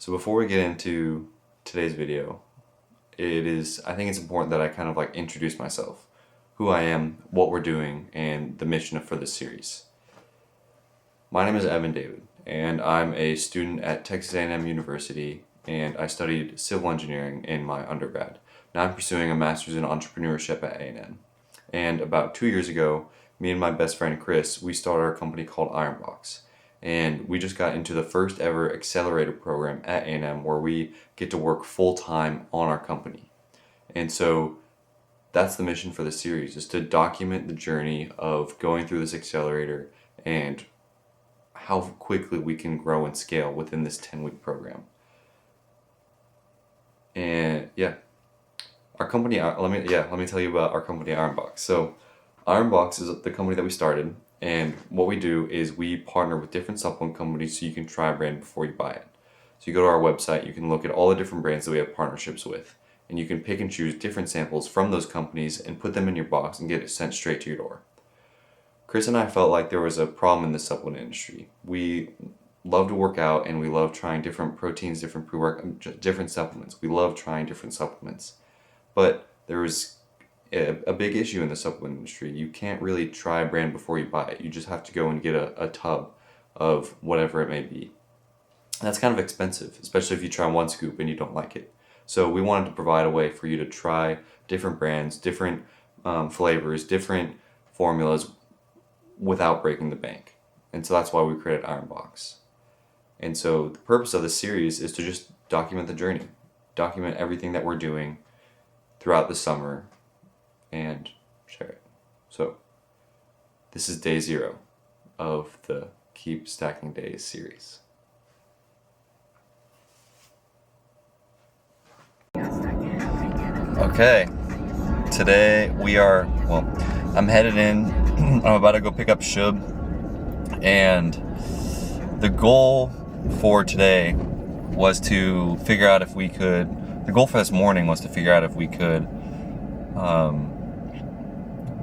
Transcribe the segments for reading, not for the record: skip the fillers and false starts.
So before we get into today's video, I think it's important that I kind of like introduce myself, who I am, what we're doing, and the mission for this series. My name is Evan David, and I'm a student at Texas A&M University, and I studied civil engineering in my undergrad. Now I'm pursuing a master's in entrepreneurship at A&M. And about 2 years ago, me and my best friend Chris, we started our company called Ironbox. And we just got into the first ever accelerator program at A&M where we get to work full-time on our company. And so that's the mission for the series, is to document the journey of going through this accelerator and how quickly we can grow and scale within this 10-week program. And yeah, our company, let me tell you about our company, Ironbox. So Ironbox is the company that we started, and what we do is we partner with different supplement companies so you can try a brand before you buy it. So you go to our website, you can look at all the different brands that we have partnerships with, and you can pick and choose different samples from those companies and put them in your box and get it sent straight to your door. Chris and I felt like there was a problem in the supplement industry. We love to work out and we love trying different proteins, different pre-workout, different supplements. We love trying different supplements. But there was a big issue in the supplement industry. You can't really try a brand before you buy it. You just have to go and get a tub of whatever it may be. And that's kind of expensive, especially if you try one scoop and you don't like it. So we wanted to provide a way for you to try different brands, different flavors, different formulas without breaking the bank. And so that's why we created Ironbox. And so the purpose of this series is to just document the journey, document everything that we're doing throughout the summer, and share it. So this is day 0 of the Keep Stacking Days series. Okay, today I'm headed in. I'm about to go pick up Shub, and the goal for today was to figure out if we could, the goal for this morning was to figure out if we could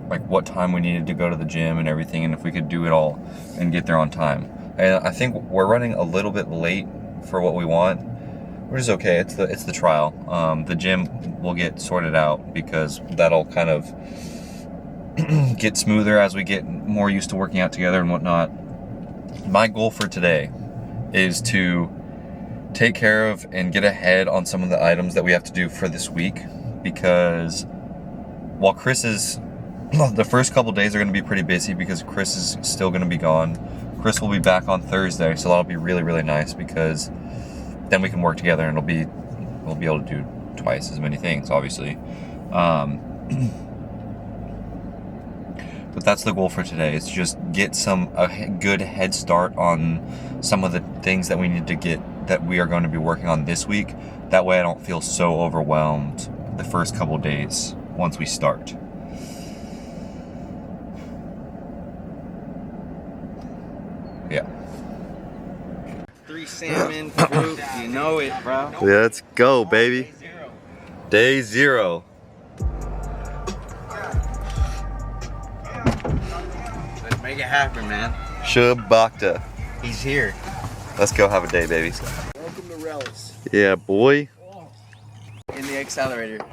like what time we needed to go to the gym and everything, and if we could do it all and get there on time. And I think we're running a little bit late for what we want, which is okay. It's the trial. The gym will get sorted out because that'll kind of get smoother as we get more used to working out together and whatnot. My goal for today is to take care of and get ahead on some of the items that we have to do for this week, because while the first couple days are going to be pretty busy because Chris is still going to be gone. Chris will be back on Thursday, so that'll be really, really nice because then we can work together and we'll be able to do twice as many things, obviously. But that's the goal for today, is just get a good head start on some of the things that we need to get, that we are going to be working on this week. That way I don't feel so overwhelmed the first couple days once we start. Yeah. 3 salmon, fruit, you know it, bro. Let's go, baby. Day 0. Let's make it happen, man. Shub Bhakta. He's here. Let's go have a day, babies. Welcome to Relics. Yeah, boy. In the accelerator.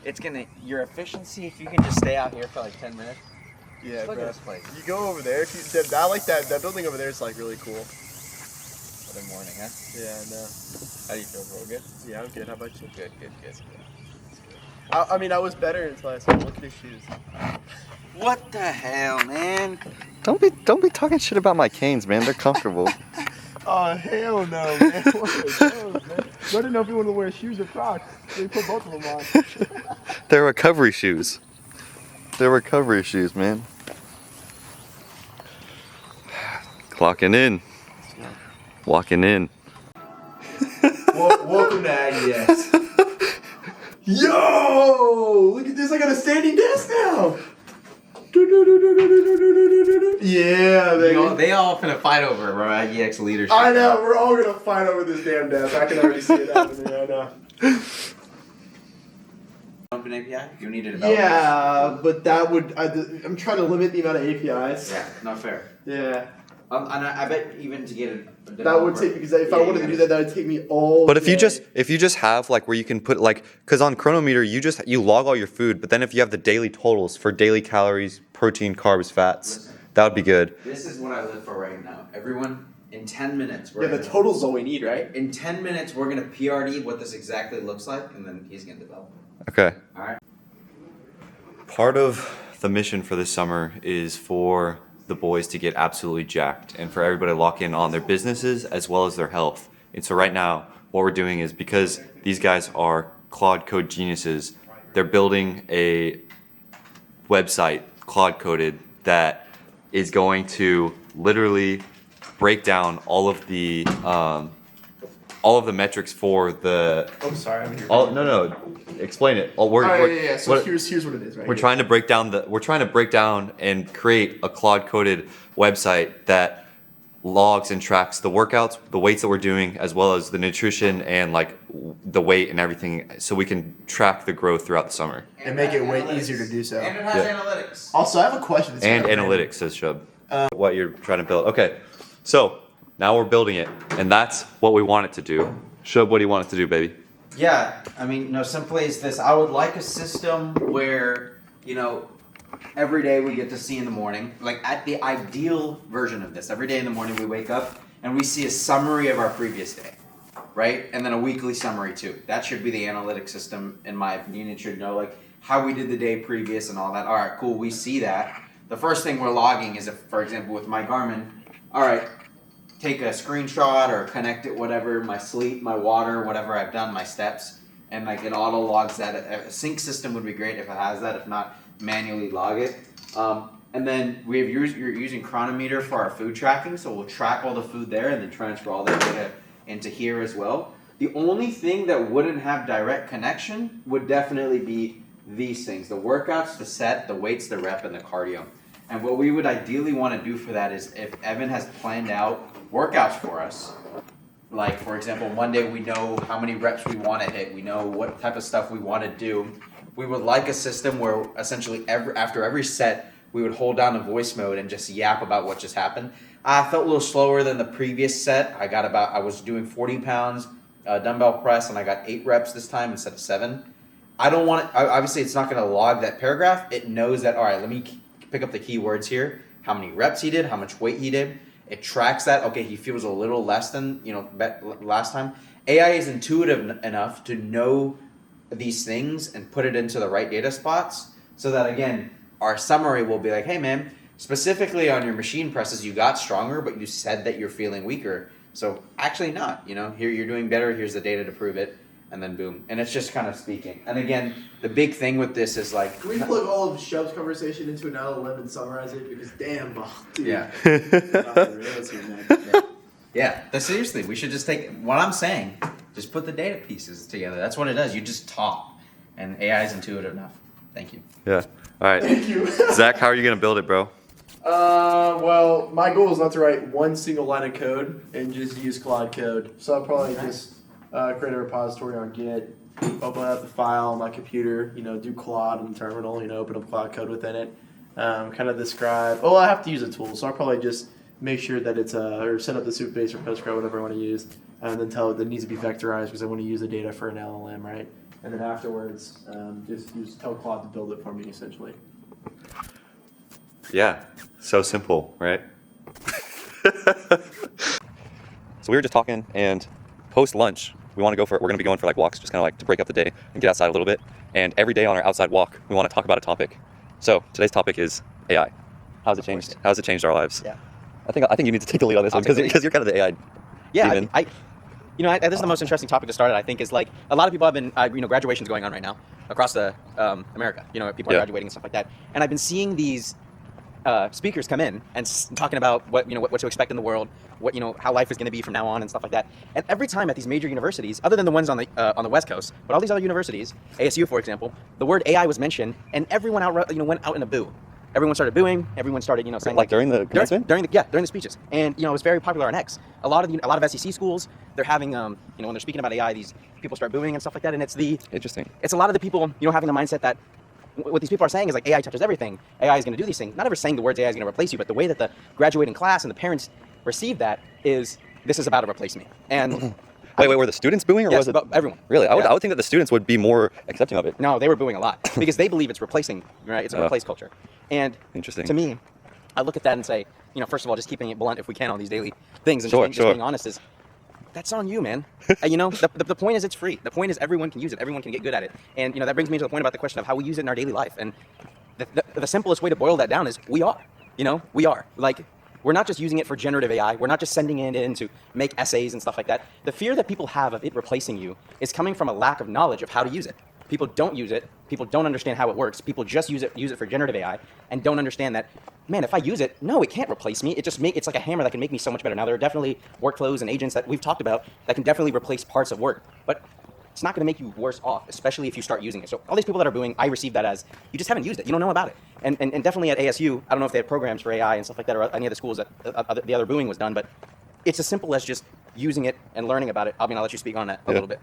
It's gonna, your efficiency, if you can just stay out here for like 10 minutes. Yeah, Just look bro. at this place. You go over there. I like that building over there is like really cool. What a morning, huh? Yeah, I know. How do you feel, bro? Good? Yeah, I'm good. How about you? Good. I mean, I was better until I saw. Look at his shoes. What the hell, man? Don't be talking shit about my canes, man. They're comfortable. Oh hell no, man! What the hell, man? I didn't know if you wanted to wear shoes or Crocs. So you put both of them on. They're recovery shoes. They're recovery shoes, man. Clocking in. Walking in. Welcome to AGX. Yo! Look at this, I got a standing desk now! Yeah, baby. They all finna fight over it, bro. IGX leadership. I know, we're all gonna fight over this damn desk. I can already see it happening right now. Open API? You need to develop Yeah, but that would, I'm trying to limit the amount of APIs. Yeah, not fair. Yeah. And I bet even to get a That would take, because if I wanted to do that, that would take me all But if you day. just have like where you can put like, because on Chronometer you log all your food, but then if you have the daily totals for daily calories, protein, carbs, fats, Listen. that would be good. This is what I live for right now. Everyone, in 10 minutes, Yeah, the total's all we need, right? In 10 minutes, we're gonna PRD what this exactly looks like, and then he's gonna develop it. Okay. All right. Part of the mission for this summer is for the boys to get absolutely jacked and for everybody to lock in on their businesses as well as their health. And so right now, what we're doing is, because these guys are Claude Code geniuses, they're building a website, Claude Coded, that is going to literally break down all of the metrics for the. I'm sorry, I'm here. No, explain it. So here's what it is, right? We're trying to break down and create a Claude coded website that logs and tracks the workouts, the weights that we're doing, as well as the nutrition and like the weight and everything, so we can track the growth throughout the summer. And make it way easier to do so. And it has Yeah. analytics. Also, I have a question. that's And kind of analytics, says Shub. What you're trying to build. Okay, so now we're building it, and that's what we want it to do. Shub, what do you want it to do, baby? Yeah, I mean, simply as this. I would like a system where, every day we get to see in the morning, like at the ideal version of this, every day in the morning we wake up and we see a summary of our previous day, right? And then a weekly summary too. That should be the analytic system, in my opinion. It should know like how we did the day previous and all that. All right, cool, we see that. The first thing we're logging is, if, for example, with my Garmin, all right, take a screenshot or connect it, whatever, my sleep, my water, whatever I've done, my steps, and like it auto logs that. A sync system would be great if it has that. If not, manually log it. And then you're using Chronometer for our food tracking, so we'll track all the food there and then transfer all that data into here as well. The only thing that wouldn't have direct connection would definitely be these things: the workouts, the set, the weights, the rep, and the cardio. And what we would ideally want to do for that is, if Evan has planned out workouts for us, like for example, one day we know how many reps we want to hit, we know what type of stuff we want to do. We would like a system where essentially after every set, we would hold down the voice mode and just yap about what just happened. I felt a little slower than the previous set. I was doing 40 pounds dumbbell press, and I got 8 reps this time instead of 7. I don't want it, obviously it's not going to log that paragraph. It knows that, all right, let me pick up the keywords here, how many reps he did, how much weight he did. It tracks that. Okay, he feels a little less than last time. AI is intuitive enough to know these things and put it into the right data spots, so that again, our summary will be like, hey man, specifically on your machine presses, you got stronger, but you said that you're feeling weaker. So actually not. Here you're doing better. Here's the data to prove it. And then boom, and it's just kind of speaking. And again, the big thing with this is like, Can we plug all of Shub's conversation into an LLM and summarize it? Because damn, dude. yeah. Seriously, we should just take what I'm saying, just put the data pieces together. That's what it does. You just talk, and AI is intuitive enough. Thank you. Yeah. All right. Thank you. Zach, how are you gonna build it, bro? Well, my goal is not to write one single line of code and just use Claude Code. So I'll probably just create a repository on Git, open up the file on my computer, do Claude in the terminal, open up Claude Code within it, kind of describe. Oh, I have to use a tool, so I'll probably just make sure that it's or set up the soup base or Postgres, whatever I want to use, and then tell it that it needs to be vectorized because I want to use the data for an LLM, right? And then afterwards, just tell Claude to build it for me, essentially. Yeah. So simple, right? So we were just talking, and post lunch, we're going to be going for like walks, just kind of like to break up the day and get outside a little bit. And every day on our outside walk, we want to talk about a topic. So today's topic is AI. How's it changed? How's it changed our lives? Yeah. I think you need to take the lead on this one because you're kind of the AI. Yeah, demon. this is the most interesting topic to start. I think is like a lot of people have been, graduation's going on right now across the America. People are graduating and stuff like that. And I've been seeing these speakers come in and talking about what to expect in the world, how life is going to be from now on and stuff like that. And every time at these major universities, other than the ones on the West Coast, but all these other universities, ASU for example, the word AI was mentioned, and everyone went out in a boo. Everyone started booing. Everyone started saying like during the commencement? during the speeches, and it was very popular on X. A lot of SEC schools, they're having when they're speaking about AI, these people start booing and stuff like that, and it's Interesting. It's a lot of the people having the mindset that what these people are saying is like AI touches everything. AI is going to do these things. Not ever saying the words AI is going to replace you, but the way that the graduating class and the parents receive that is this is about to replace me. And Wait, were the students booing, or yes, was it but everyone? really? Yeah. I would think that the students would be more accepting of it. No, they were booing a lot because they believe it's replacing, right? It's a replace culture. And Interesting. to me, I look at that and say, first of all, just keeping it blunt if we can on these daily things and Sure, just being honest is, that's on you, man. The point is it's free. The point is everyone can use it. Everyone can get good at it. And, that brings me to the point about the question of how we use it in our daily life. And the simplest way to boil that down is we are. We are. Like, we're not just using it for generative AI. We're not just sending it in to make essays and stuff like that. The fear that people have of it replacing you is coming from a lack of knowledge of how to use it. People don't use it. People don't understand how it works. People just use it for generative AI and don't understand that, man, if I use it, no, it can't replace me. It's like a hammer that can make me so much better. Now, there are definitely workflows and agents that we've talked about that can definitely replace parts of work, but it's not going to make you worse off, especially if you start using it. So all these people that are booing, I receive that as, you just haven't used it. You don't know about it. And definitely at ASU, I don't know if they have programs for AI and stuff like that, or any of the schools that the other booing was done, but it's as simple as just using it and learning about it. I'll let you speak on that a little bit.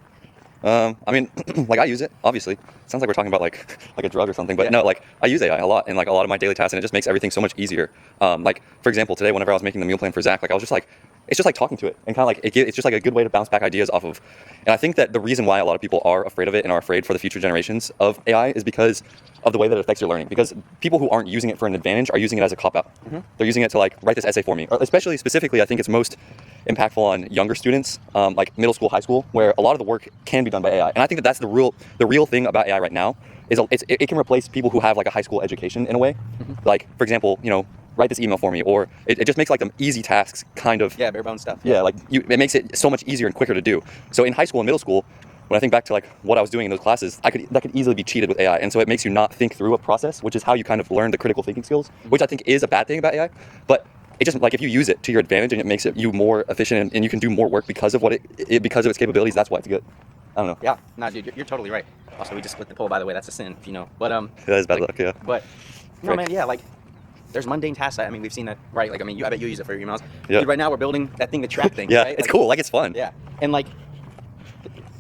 Like I use it, obviously. It sounds like we're talking about like a drug or something, but no, like I use AI a lot in like a lot of my daily tasks, and it just makes everything so much easier. Like for example, today whenever I was making the meal plan for Zach, like I was just like, it's just like talking to it, and kind of like it's just like a good way to bounce back ideas off of. And I think that the reason why a lot of people are afraid of it and are afraid for the future generations of AI is because of the way that it affects your learning. Because people who aren't using it for an advantage are using it as a cop-out. They're using it to like write this essay for me, or especially specifically, I think it's most impactful on younger students, like middle school, high school, where a lot of the work can be done by AI. And I think that that's the real thing about AI right now is it can replace people who have like a high school education in a way. Like for example, write this email for me, or it just makes like them easy tasks kind of. Yeah, bare bones stuff. Yeah, like it makes it so much easier and quicker to do. So in high school and middle school, when I think back to like what I was doing in those classes, that could easily be cheated with AI. And so it makes you not think through a process, which is how you kind of learn the critical thinking skills, which I think is a bad thing about AI. But it just like if you use it to your advantage and it makes you more efficient and you can do more work because of because of its capabilities, that's why it's good. I don't know. Yeah, no, dude, you're totally right. Also, we just split the poll, by the way. That's a sin, if you know. But that is bad luck, yeah. But no, Right. man, yeah, like there's mundane tasks. I mean, we've seen that, right? Like, I bet you use it for your emails. Yeah. Dude, right now we're building that thing to track things. Yeah, right? it's Like, cool. Like it's fun. Yeah, and like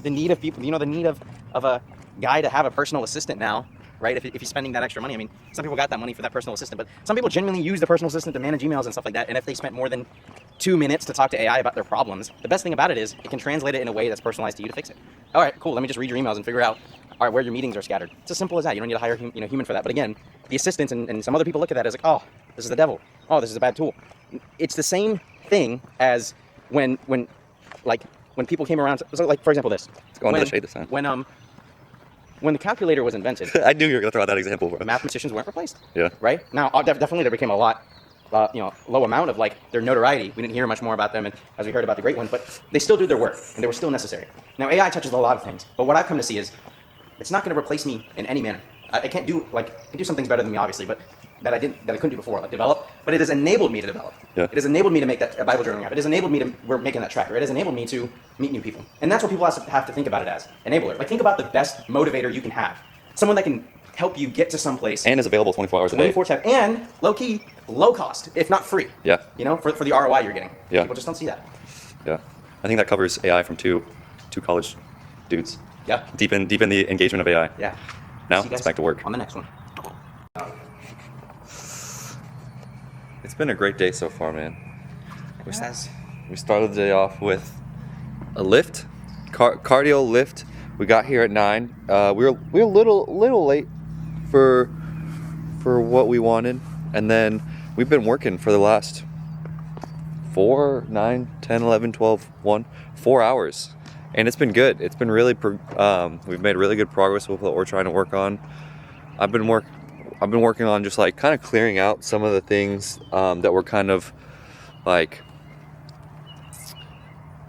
the need of people, the need of a guy to have a personal assistant now, right? If he's spending that extra money, I mean, some people got that money for that personal assistant, but some people genuinely use the personal assistant to manage emails and stuff like that. And if they spent more than 2 minutes to talk to AI about their problems, the best thing about it is it can translate it in a way that's personalized to you to fix it. All right, cool. Let me just read your emails and figure out, all right, where your meetings are scattered. It's as simple as that. You don't need to hire human for that. But again, the assistants and some other people look at that as like, oh, this is the devil. Oh, this is a bad tool. It's the same thing as when people came around. So like, for example, this. Let's go on to the shade this time. When the calculator was invented, I knew you were going to throw out that example, bro. mathematicians weren't replaced. Yeah. Right? Now, definitely there became a lot, low amount of like their notoriety. We didn't hear much more about them, and as we heard about the great ones, but they still do their work, and they were still necessary. Now, AI touches a lot of things, but what I've come to see is it's not going to replace me in any manner. I can do some things better than me, obviously, but that I couldn't do before, like develop. But it has enabled me to develop. Yeah. It has enabled me to make that Bible journaling app. It has enabled me to we're making that tracker. It has enabled me to meet new people, and that's what people have to think about it as enabler. Like think about the best motivator you can have. Someone that can help you get to some place. And is available 24 hours a day. 24/7 and low key, low cost, if not free. Yeah. For the ROI you're getting. Yeah. People just don't see that. Yeah. I think that covers AI from two college dudes. Yeah. Deepen the engagement of AI. Yeah. Now See you it's guys back to work. on the next one. It's been a great day so far, man. Yes. We started the day off with a lift, cardio lift. We got here at 9. We were a little late for what we wanted, and then we've been working for the last 4, 9, 10, 11, 12, 4 hours, and it's been good. It's been really we've made really good progress with what we're trying to work on. I've been working on just like kind of clearing out some of the things that were kind of like,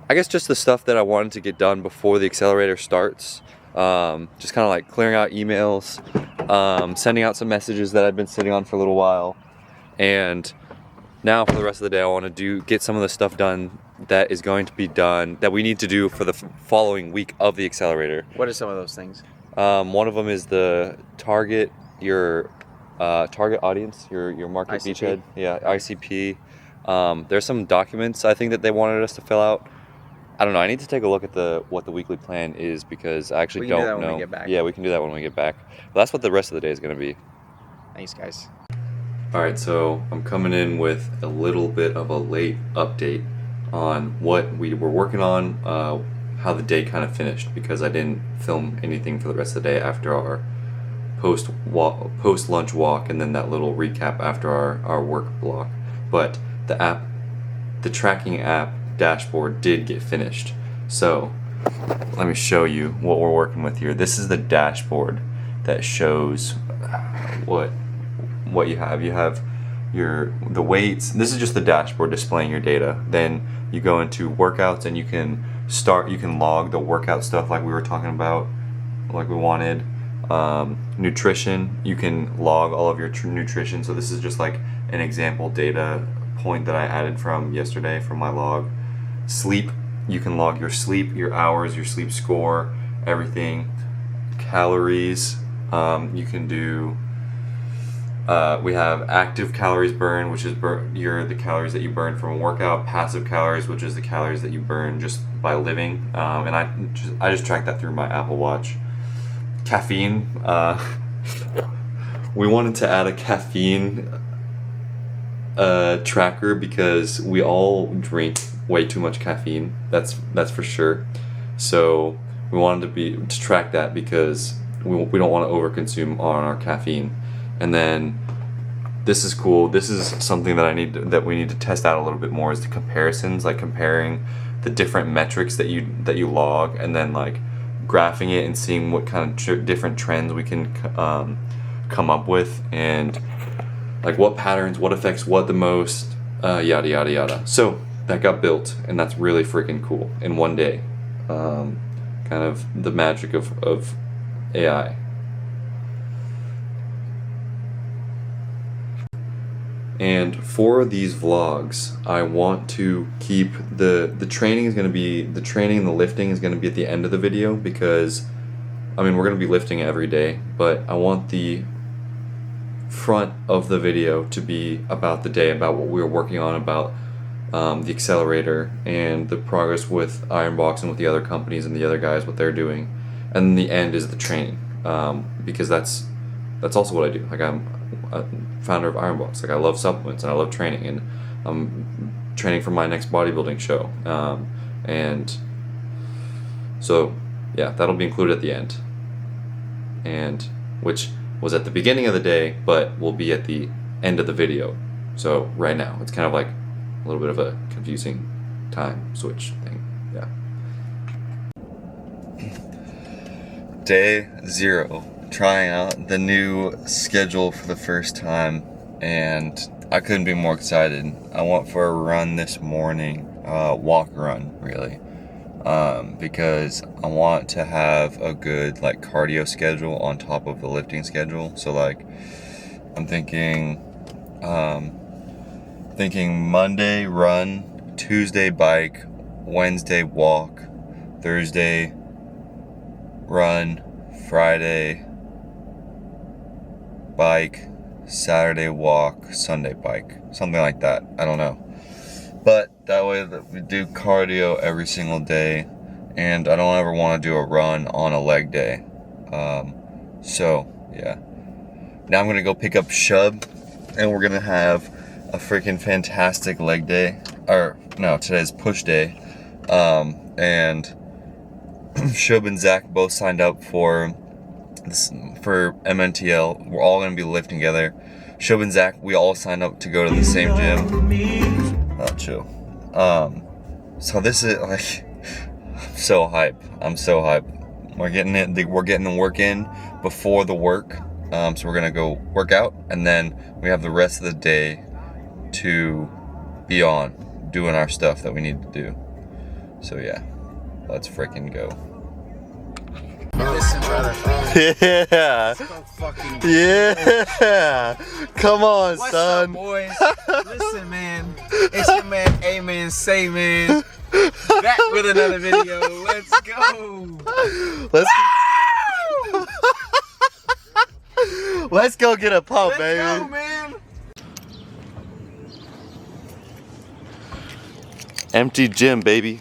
I guess just the stuff that I wanted to get done before the accelerator starts. Just kind of like clearing out emails, sending out some messages that I've been sitting on for a little while. And now for the rest of the day, I want to get some of the stuff done that is going to be done, that we need to do for the following week of the accelerator. What are some of those things? One of them is the target audience, your market ICP. beachhead. Yeah, ICP. There's some documents I think that they wanted us to fill out. I don't know. I need to take a look at what the weekly plan is because I actually We can do don't that when know. we get back. Yeah, we can do that when we get back. But that's what the rest of the day is going to be. Thanks, guys. Alright, so I'm coming in with a little bit of a late update on what we were working on, how the day kind of finished, because I didn't film anything for the rest of the day after our post lunch walk and then that little recap after our work block. But the tracking app dashboard did get finished. So let me show you what we're working with here. This is the dashboard that shows what you have. You have the weights. This is just the dashboard displaying your data. Then you go into workouts and you can log the workout stuff like we were talking about, like we wanted. Nutrition, you can log all of your nutrition. So this is just like an example data point that I added from yesterday from my log. Sleep, you can log your sleep, your hours, your sleep score, everything. Calories, you can do. We have active calories burned, which is the calories that you burn from a workout. Passive calories, which is the calories that you burn just by living. And I just track that through my Apple Watch. Caffeine. We wanted to add a caffeine tracker because we all drink way too much caffeine. That's for sure. So we wanted to track that because we don't want to overconsume on our caffeine. And then this is cool. This is something that we need to test out a little bit more, is the comparisons, like comparing the different metrics that you log, and then like graphing it and seeing what kind of different trends we can come up with, and like what patterns, what affects what the most, yada yada yada. So that got built, and that's really freaking cool in one day. Kind of the magic of AI. And for these vlogs, I want to keep the training and the lifting is going to be at the end of the video, because I mean, we're going to be lifting every day, but I want the front of the video to be about the day, about what we were working on, about the accelerator and the progress with Ironbox and with the other companies and the other guys, what they're doing. And the end is the training, because that's also what I do. Like, I'm a founder of Ironbox. Like, I love supplements and I love training, and I'm training for my next bodybuilding show. And so yeah, that'll be included at the end, and which was at the beginning of the day, but will be at the end of the video. So right now, it's kind of like a little bit of a confusing time switch thing. Yeah. Day 0. Trying out the new schedule for the first time, and I couldn't be more excited. I went for a run this morning, walk run really, because I want to have a good like cardio schedule on top of the lifting schedule. So like, I'm thinking Monday run, Tuesday bike, Wednesday walk, Thursday run, Friday bike, Saturday walk, Sunday bike, something like that. I don't know, but that way that we do cardio every single day, and I don't ever want to do a run on a leg day. So yeah, now I'm gonna go pick up Shub, and we're gonna have a freaking fantastic leg day. Or no, today's push day, and Shub and Zach both signed up for MNTL. We're all gonna be lifting together. Shub and Zach, we all signed up to go to the same gym. Oh, chill. So this is like, I'm so hype. We're getting the work in before the work. So we're gonna go work out, and then we have the rest of the day to be on doing our stuff that we need to do. So yeah, let's freaking go. Listen, brother. Yeah. Yeah. Come on, What's son. up, boys? Listen, man. It's your man, Amen, say man. Back with another video. Let's go. Let's go get a pump, Let's baby. go, man. Empty gym, baby.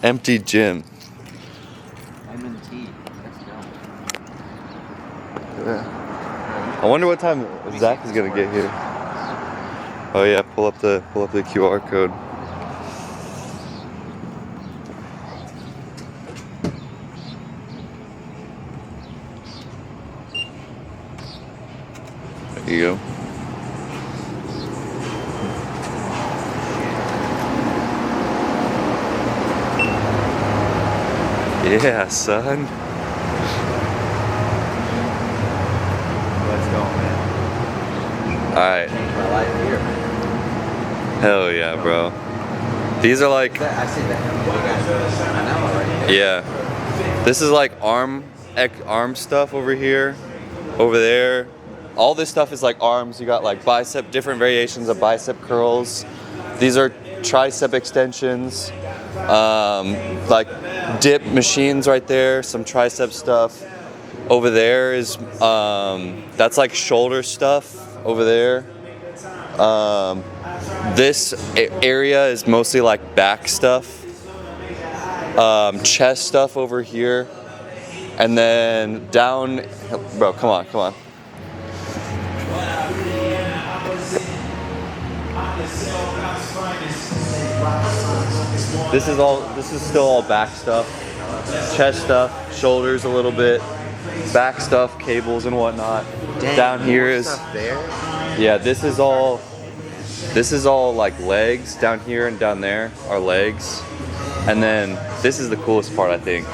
Empty gym. M&T. Let's go. Yeah. I wonder what time Zach is gonna get here. Oh yeah, pull up the QR code. There you go. Yeah, son. Let's go, man. Alright. Changed my life here, man. Hell yeah, bro. These are like, I see that. I know already. yeah. This is like arm stuff over here, over there. All this stuff is like arms. You got like bicep, different variations of bicep curls. These are tricep extensions. Like dip machines right there, some tricep stuff. Over there is, that's like shoulder stuff over there. This area is mostly like back stuff. Chest stuff over here. And then down, bro, come on. This is still all back stuff. Chest stuff, shoulders a little bit, back stuff, cables and whatnot. Dang, down here more is, stuff there. yeah, this is all like legs. Down here and down there are legs. And then this is the coolest part, I think.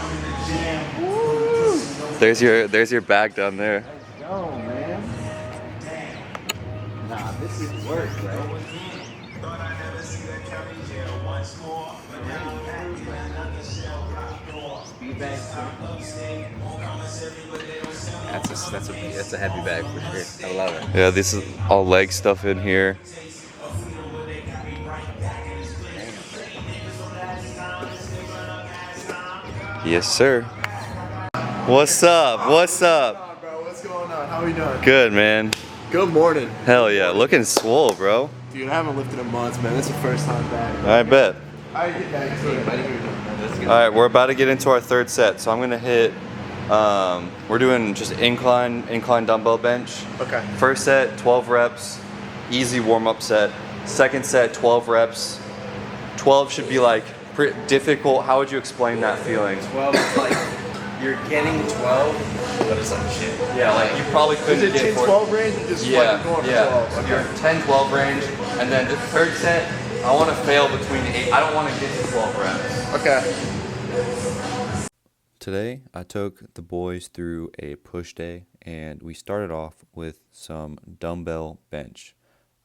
There's your bag down there. Let's go, man. Nah, this is work, bro. Speed bag. That's a heavy bag for sure. I love it. Yeah, this is all leg stuff in here. Yes, sir. What's up? What's going on, bro? What's going on? How are we doing? Good, man. Good morning. Hell yeah, looking swole, bro. Dude, I haven't lifted in months, man. This is the first time back. I bet. Alright, get back to it, buddy. All right, we're about to get into our third set, so I'm gonna hit. We're doing just incline dumbbell bench. Okay. First set, 12 reps, easy warm-up set. Second set, 12 reps. 12 should be like difficult. How would you explain that feeling? 12 is like you're getting 12, but it's like shit. Yeah, like you probably Is couldn't it get 10, 12 range or just like going for 12? So you're 10, 12 range, and then the third set, I want to fail between 8. I don't want to get to 12 reps. Okay. Today, I took the boys through a push day, and we started off with some dumbbell bench.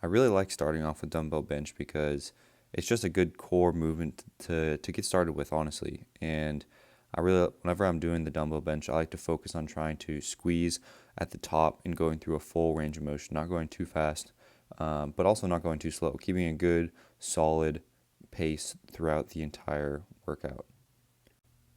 I really like starting off with dumbbell bench because it's just a good core movement to get started with, honestly. And whenever I'm doing the dumbbell bench, I like to focus on trying to squeeze at the top and going through a full range of motion, not going too fast, but also not going too slow, keeping a good, solid pace throughout the entire workout.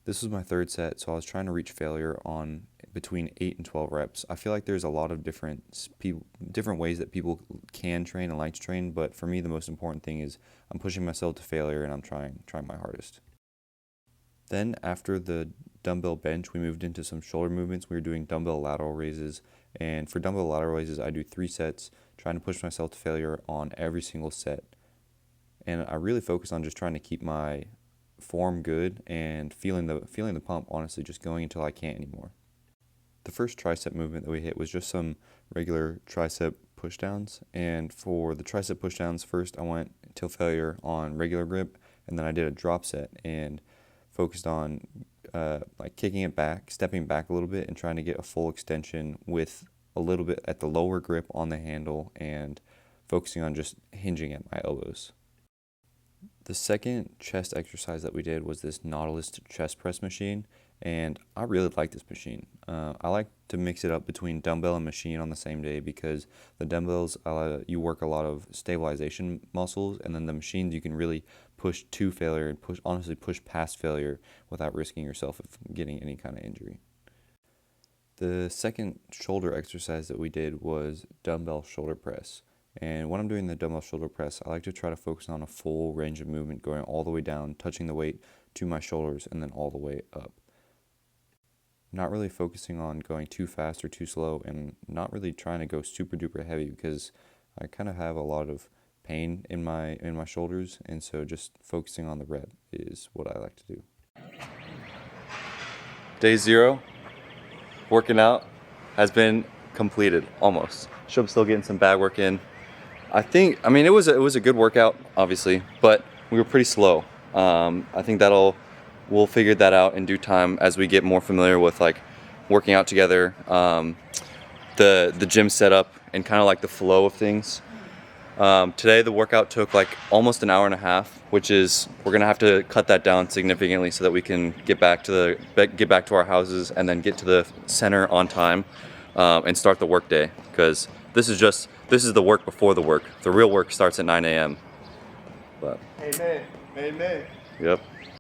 This was my third set, so I was trying to reach failure on between 8 and 12 reps. I feel like there's a lot of different ways that people can train and like to train, but for me, the most important thing is I'm pushing myself to failure and I'm trying my hardest. Then after the dumbbell bench, we moved into some shoulder movements. We were doing dumbbell lateral raises, and for dumbbell lateral raises, I do 3 sets, trying to push myself to failure on every single set. And I really focus on just trying to keep my form good and feeling the pump, honestly, just going until I can't anymore. The first tricep movement that we hit was just some regular tricep pushdowns, and for the tricep pushdowns, first I went till failure on regular grip, and then I did a drop set and focused on like kicking it back, stepping back a little bit, and trying to get a full extension with a little bit at the lower grip on the handle and focusing on just hinging at my elbows. The second chest exercise that we did was this Nautilus chest press machine, and I really like this machine. I like to mix it up between dumbbell and machine on the same day because the dumbbells, you work a lot of stabilization muscles, and then the machines you can really push to failure and honestly push past failure without risking yourself of getting any kind of injury. The second shoulder exercise that we did was dumbbell shoulder press. And when I'm doing the dumbbell shoulder press, I like to try to focus on a full range of movement, going all the way down, touching the weight to my shoulders and then all the way up. Not really focusing on going too fast or too slow, and not really trying to go super duper heavy because I kind of have a lot of pain in my shoulders, and so just focusing on the rep is what I like to do. Day 0, working out, has been completed almost. Shub's still getting some bag work in. I mean it was a good workout, obviously, but we were pretty slow. I think we'll figure that out in due time as we get more familiar with like working out together, the gym setup, and kind of like the flow of things. Today the workout took like almost an hour and a half, which is we're gonna have to cut that down significantly so that we can get back to our houses and then get to the center on time, and start the work day, because this is the work before the work. The real work starts at 9 a.m. But Amen. Amen. yep.